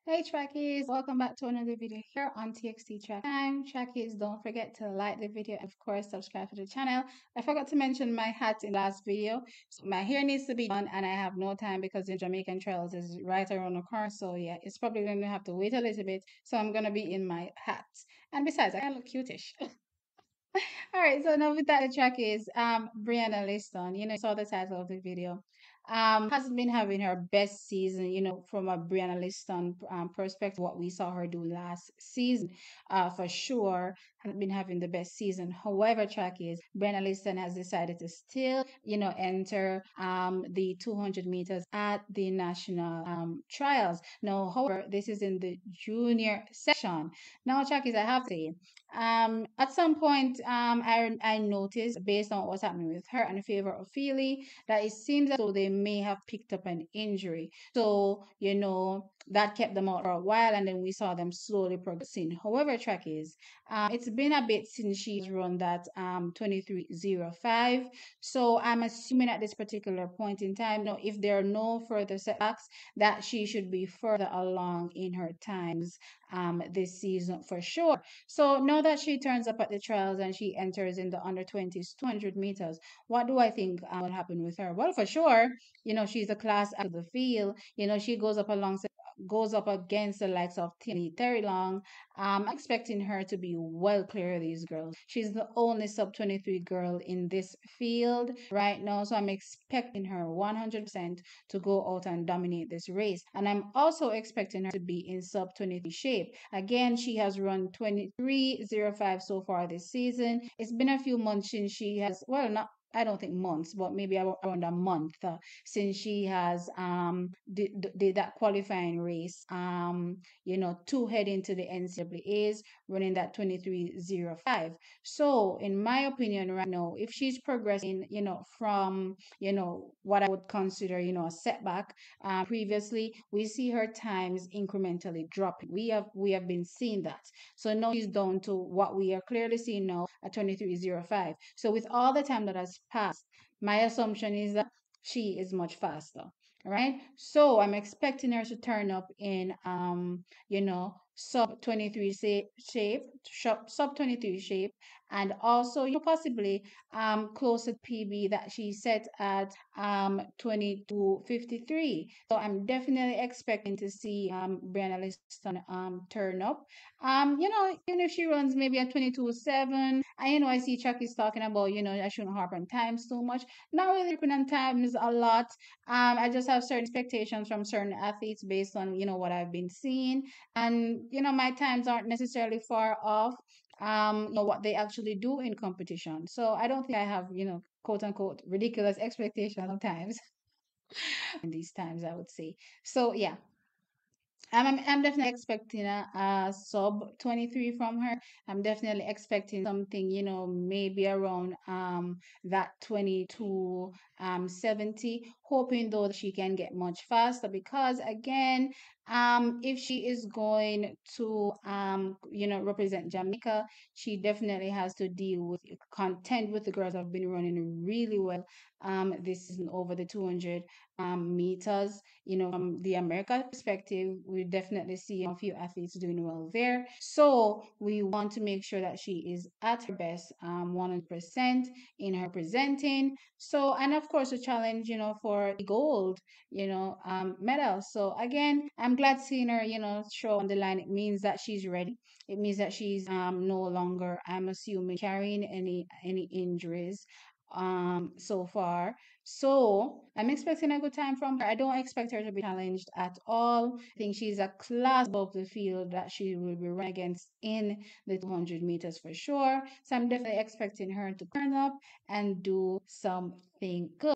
Hey Trackies, welcome back to another video here on TXT Track Time. Trackies, don't forget to like the video and of course subscribe to the channel. I forgot to mention my hat in the last video. So my hair needs to be done and I have no time because the Jamaican Trails is right around the corner. So yeah, it's probably going to have to wait a little bit. So I'm going to be in my hat. And besides, I look cutish. All right, so now with that, the track is Brianna Lyston. You saw the title of the video. Has been having her best season, from a Brianna Lyston perspective, what we saw her do last season, for sure, has been having the best season. However, track is Brianna Lyston has decided to still, enter the 200 meters at the national trials. Now, however, this is in the junior section. Now, track is I have to say. At some point, I noticed based on what's happening with her and in favor of Feely that it seems as though they may have picked up an injury. So, that kept them out for a while and then we saw them slowly progressing. However, track is, it's been a bit since she's run that 23:05. So I'm assuming at this particular point in time, if there are no further setbacks, that she should be further along in her times this season for sure. So now that she turns up at the trials and she enters in the under 20s 200 meters, what do I think will happen with her? Well, for sure, she's a class out of the field. She goes up against the likes of Terry Long. I'm expecting her to be well clear of these girls. She's the only sub 23 girl in this field right now, so I'm expecting her 100% to go out and dominate this race. And I'm also expecting her to be in sub 23 shape. Again, she has run 23:05 so far this season. It's been a few months since she has, well, not I don't think months, but maybe around a month since she has did that qualifying race. To head into the NCAA's running that 23:05. So, in my opinion, right now, if she's progressing, from what I would consider, a setback. Previously, we see her times incrementally dropping. We have been seeing that. So now she's down to what we are clearly seeing now at 23:05. So with all the time that has passed, my assumption is that she is much faster. Right? So I'm expecting her to turn up in sub 23 shape, sub 23 shape, and also possibly close to PB that she set at 22:53. So I'm definitely expecting to see Brianna Lyston turn up. Even if she runs maybe at 22:07, I see Chuck is talking about, I shouldn't harp on times too much. Not really harping on times a lot. I just have certain expectations from certain athletes based on, what I've been seeing. And, my times aren't necessarily far off what they actually do in competition. So I don't think I have, quote unquote ridiculous expectations sometimes in these times, I would say. So yeah, I'm definitely expecting a sub 23 from her. I'm definitely expecting something, maybe around that 22 70, hoping though that she can get much faster because again, if she is going to represent Jamaica, she definitely has to deal with contend with the girls that have been running really well this season over the 200 meters. From the America perspective, we definitely see a few athletes doing well there. So we want to make sure that she is at her best, 100% in her presenting. So, and of course, a challenge, for the gold, medal. So again, I'm glad seeing her, show on the line. It means that she's ready. It means that she's no longer, I'm assuming, carrying any injuries so far. So I'm expecting a good time from her. I don't expect her to be challenged at all. I think she's a class above the field that she will be running against in the 200 meters for sure. So I'm definitely expecting her to turn up and do something good.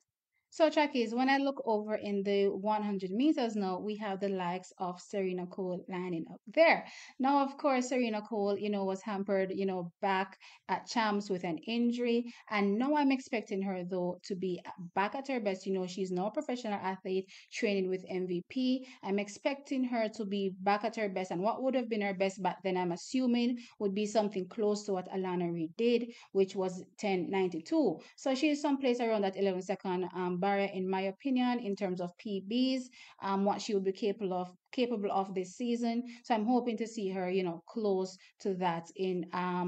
So, Trackies, when I look over in the 100 meters now, we have the likes of Serena Cole lining up there. Now, of course, Serena Cole, was hampered, back at champs with an injury. And now I'm expecting her, though, to be back at her best. She's now a professional athlete training with MVP. I'm expecting her to be back at her best. And what would have been her best back then, I'm assuming, would be something close to what Alana Reid did, which was 10:92. So she's someplace around that 11-second barrier, in my opinion, in terms of PBs, what she will be capable of this season. So I'm hoping to see her, close to that in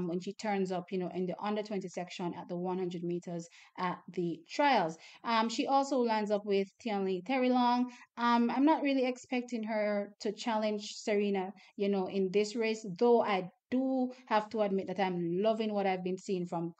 when she turns up, in the under 20 section at the 100 meters at the trials. She also lands up with Tianli Terilong. I'm not really expecting her to challenge Serena, in this race, though I do have to admit that I'm loving what I've been seeing from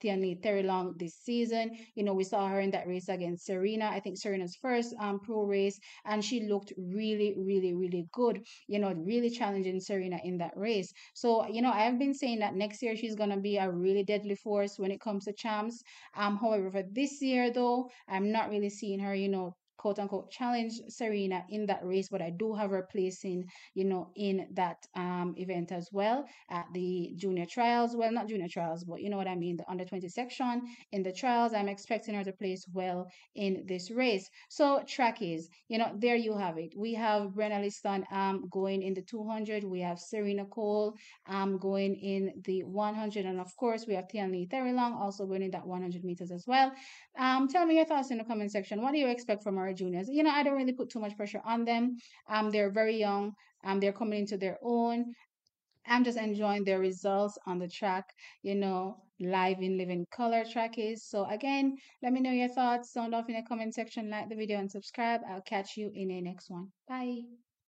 Tianli Terilong this season. We saw her in that race against Serena. I think Serena's first pro race, and she looked really, really, really good. Really challenging Serena in that race. So, I've been saying that next year she's gonna be a really deadly force when it comes to champs. However, for this year though, I'm not really seeing her, quote unquote challenge Serena in that race, but I do have her placing, in that event as well at the junior trials. Well, not junior trials, but you know what I mean, the under 20 section in the trials. I'm expecting her to place well in this race. So track is, there you have it. We have Brianna Lyston going in the 200. We have Serena Cole going in the 100, and of course we have Tianli Terilong also going in that 100 meters as well. Tell me your thoughts in the comment section. What do you expect from our juniors? I don't really put too much pressure on them. They're very young. They're coming into their own. I'm just enjoying their results on the track, live in living color track is. So again, let me know your thoughts. Sound off in the comment section, like the video and subscribe. I'll catch you in the next one. Bye.